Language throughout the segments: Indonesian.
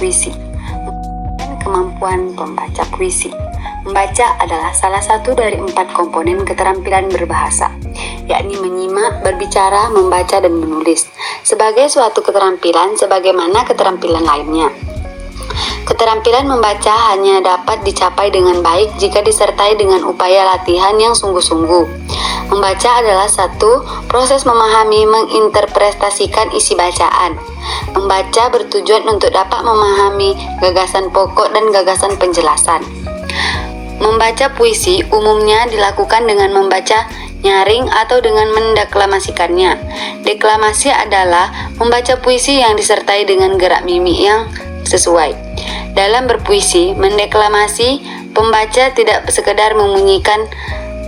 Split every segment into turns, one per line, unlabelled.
puisi. Kemampuan pembaca puisi. Membaca adalah salah satu dari 4 komponen keterampilan berbahasa, yakni menyimak, berbicara, membaca, dan menulis, sebagai suatu keterampilan sebagaimana keterampilan lainnya. Keterampilan membaca hanya dapat dicapai dengan baik jika disertai dengan upaya latihan yang sungguh-sungguh. Membaca adalah satu proses memahami, menginterpretasikan isi bacaan. Membaca bertujuan untuk dapat memahami gagasan pokok dan gagasan penjelasan. Membaca puisi umumnya dilakukan dengan membaca nyaring atau dengan mendeklamasikannya. Deklamasi adalah membaca puisi yang disertai dengan gerak mimik yang sesuai. Dalam berpuisi, mendeklamasi, pembaca tidak sekedar membunyikan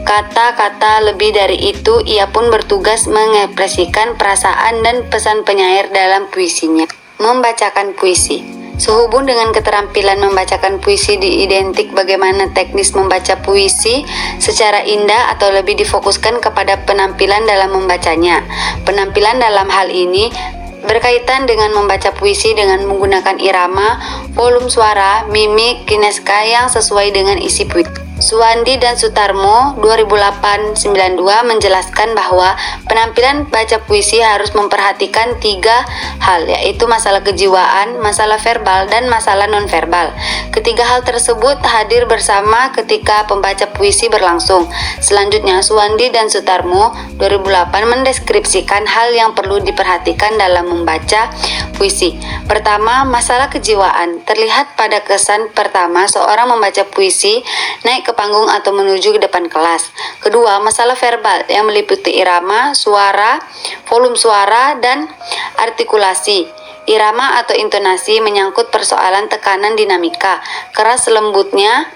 kata-kata, lebih dari itu, ia pun bertugas mengekspresikan perasaan dan pesan penyair dalam puisinya. Membacakan puisi. Sehubung dengan keterampilan membacakan puisi diidentik bagaimana teknis membaca puisi secara indah atau lebih difokuskan kepada penampilan dalam membacanya. Penampilan dalam hal ini berkaitan dengan membaca puisi dengan menggunakan irama, volume suara, mimik, kineska yang sesuai dengan isi puisi. Suwandi dan Sutarmo 2008-92 menjelaskan bahwa penampilan baca puisi harus memperhatikan 3 hal, yaitu masalah kejiwaan, masalah verbal, dan masalah nonverbal. Ketiga hal tersebut hadir bersama ketika pembaca puisi berlangsung. Selanjutnya, Suwandi dan Sutarmo 2008 mendeskripsikan hal yang perlu diperhatikan dalam membaca puisi. Pertama, masalah kejiwaan. Terlihat pada kesan pertama seorang membaca puisi naik ke panggung atau menuju ke depan kelas. Kedua, masalah verbal yang meliputi irama, suara, volume suara, dan artikulasi. Irama atau intonasi menyangkut persoalan tekanan dinamika, keras lembutnya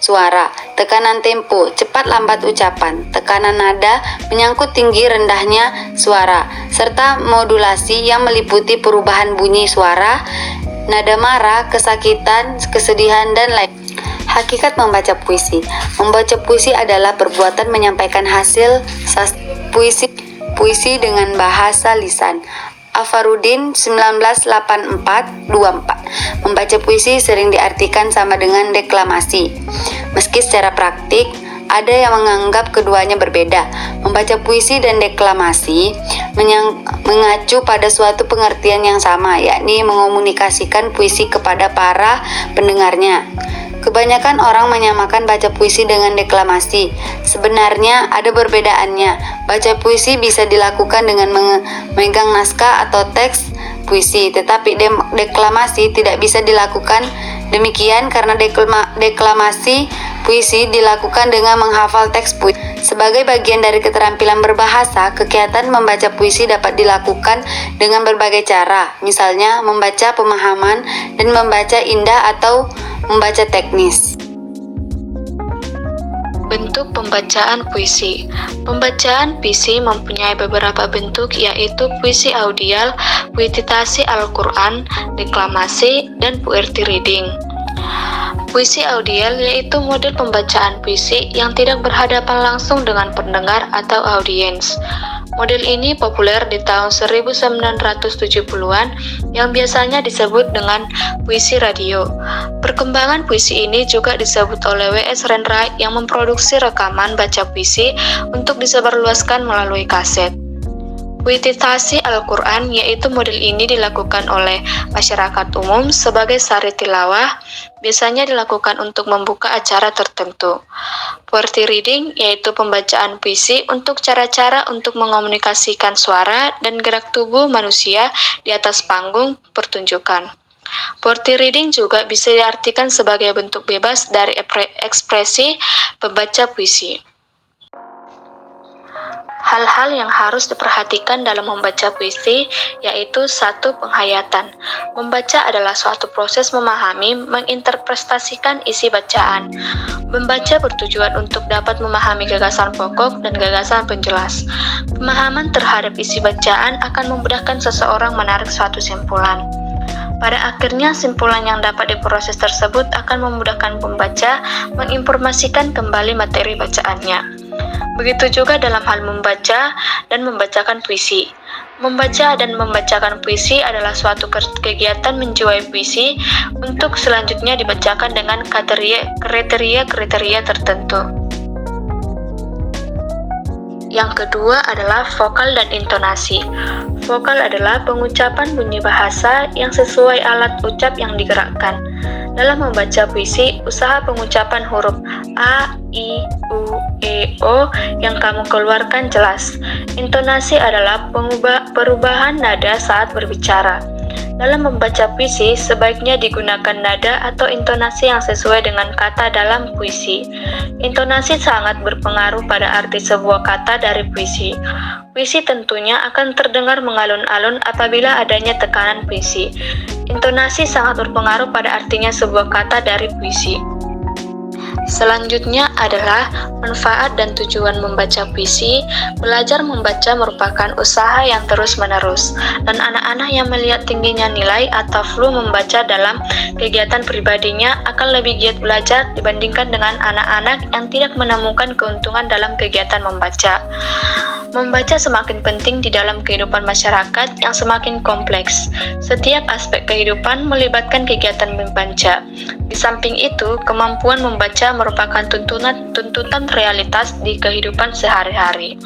suara, tekanan tempo, cepat lambat ucapan, tekanan nada menyangkut tinggi rendahnya suara, serta modulasi yang meliputi perubahan bunyi suara, nada marah, kesakitan, kesedihan, dan lain. Hakikat membaca puisi. Membaca puisi adalah perbuatan menyampaikan hasil puisi dengan bahasa lisan. Afarudin 1984-24. Membaca puisi sering diartikan sama dengan deklamasi. Meski secara praktik ada yang menganggap keduanya berbeda. Membaca puisi dan deklamasi mengacu pada suatu pengertian yang sama, yakni mengomunikasikan puisi kepada para pendengarnya. Kebanyakan orang menyamakan baca puisi dengan deklamasi. Sebenarnya ada perbedaannya. Baca puisi bisa dilakukan dengan memegang naskah atau teks puisi, tetapi deklamasi tidak bisa dilakukan demikian karena deklamasi puisi dilakukan dengan menghafal teks puisi. Sebagai bagian dari keterampilan berbahasa, kegiatan membaca puisi dapat dilakukan dengan berbagai cara, misalnya membaca pemahaman dan membaca indah atau membaca teknis.
Bentuk pembacaan puisi. Pembacaan puisi mempunyai beberapa bentuk, yaitu puisi audial, puititasi Al-Quran, deklamasi, dan poetry reading. Puisi audial yaitu model pembacaan puisi yang tidak berhadapan langsung dengan pendengar atau audiens. Model ini populer di tahun 1970-an yang biasanya disebut dengan puisi radio. Perkembangan puisi ini juga disebut oleh W.S. Rendra yang memproduksi rekaman baca puisi untuk disebarluaskan melalui kaset. Puititasi Al-Quran yaitu model ini dilakukan oleh masyarakat umum sebagai sari tilawah, biasanya dilakukan untuk membuka acara tertentu. Poetry reading yaitu pembacaan puisi untuk cara-cara untuk mengomunikasikan suara dan gerak tubuh manusia di atas panggung pertunjukan. Poetry reading juga bisa diartikan sebagai bentuk bebas dari ekspresi pembaca puisi. Hal-hal yang harus diperhatikan dalam membaca puisi yaitu 1. Penghayatan. Membaca adalah suatu proses memahami, menginterpretasikan isi bacaan. Membaca bertujuan untuk dapat memahami gagasan pokok dan gagasan penjelas. Pemahaman terhadap isi bacaan akan memudahkan seseorang menarik suatu simpulan. Pada akhirnya, simpulan yang dapat diproses tersebut akan memudahkan pembaca menginformasikan kembali materi bacaannya. Begitu juga dalam hal membaca dan membacakan puisi. Membaca dan membacakan puisi adalah suatu kegiatan menjiwai puisi untuk selanjutnya dibacakan dengan kriteria tertentu. Yang kedua adalah vokal dan intonasi. Vokal adalah pengucapan bunyi bahasa yang sesuai alat ucap yang digerakkan. Dalam membaca puisi, usaha pengucapan huruf A, I, U, E, O yang kamu keluarkan jelas. Intonasi adalah perubahan nada saat berbicara. Dalam membaca puisi, sebaiknya digunakan nada atau intonasi yang sesuai dengan kata dalam puisi. Intonasi sangat berpengaruh pada arti sebuah kata dari puisi. Puisi tentunya akan terdengar mengalun-alun apabila adanya tekanan puisi. Intonasi sangat berpengaruh pada artinya sebuah kata dari puisi. Selanjutnya adalah manfaat dan tujuan membaca puisi. Belajar membaca merupakan usaha yang terus-menerus, dan anak-anak yang melihat tingginya nilai atau flu membaca dalam kegiatan pribadinya akan lebih giat belajar dibandingkan dengan anak-anak yang tidak menemukan keuntungan dalam kegiatan membaca. Membaca semakin penting di dalam kehidupan masyarakat yang semakin kompleks. Setiap aspek kehidupan melibatkan kegiatan membaca. Di samping itu, kemampuan membaca merupakan tuntutan realitas di kehidupan sehari-hari.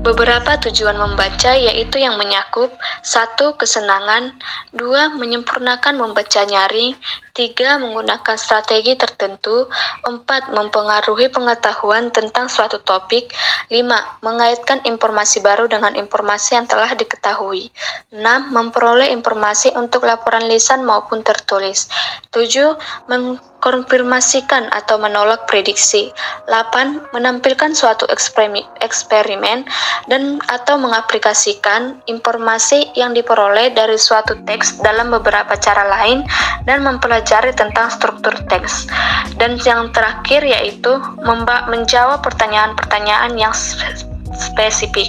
Beberapa tujuan membaca yaitu yang menyakup 1. Kesenangan, 2. Menyempurnakan membaca nyaring, 3. Menggunakan strategi tertentu, 4. Mempengaruhi pengetahuan tentang suatu topik, 5. Mengaitkan informasi baru dengan informasi yang telah diketahui, 6. Memperoleh informasi untuk laporan lisan maupun tertulis, 7. Mengkonfirmasikan atau menolak prediksi, 8. Menampilkan suatu eksperimen dan atau mengaplikasikan informasi yang diperoleh dari suatu teks dalam beberapa cara lain dan mempelajari tentang struktur teks. Dan yang terakhir yaitu menjawab pertanyaan-pertanyaan yang spesifik.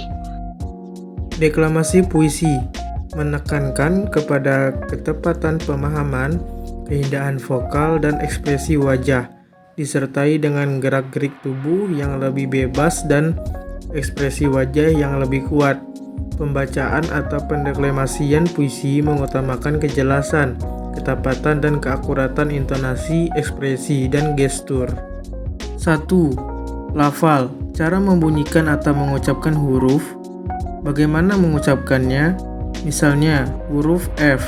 Deklamasi puisi menekankan kepada ketepatan pemahaman, keindahan vokal dan ekspresi wajah, disertai dengan gerak-gerik tubuh yang lebih bebas dan ekspresi wajah yang lebih kuat. Pembacaan atau pendeklamasian puisi mengutamakan kejelasan, ketepatan dan keakuratan intonasi, ekspresi, dan gestur. 1. Lafal, cara membunyikan atau mengucapkan huruf. Bagaimana mengucapkannya? Misalnya, huruf F,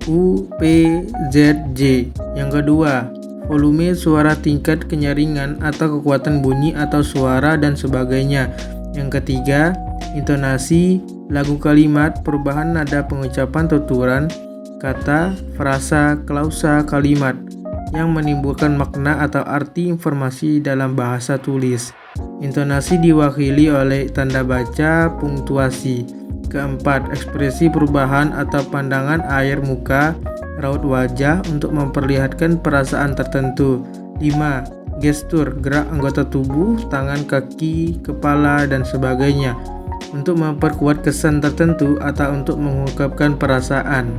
U, P, Z, J. Yang kedua, volume suara, tingkat kenyaringan atau kekuatan bunyi atau suara dan sebagainya. Yang ketiga, intonasi, lagu kalimat, perubahan nada pengucapan tuturan, kata, frasa, klausa, kalimat yang menimbulkan makna atau arti informasi dalam bahasa tulis. Intonasi diwakili oleh tanda baca, punktuasi. Keempat, ekspresi perubahan atau pandangan air muka, raut wajah untuk memperlihatkan perasaan tertentu. 5. Gestur, gerak anggota tubuh, tangan, kaki, kepala, dan sebagainya untuk memperkuat kesan tertentu atau untuk mengungkapkan perasaan.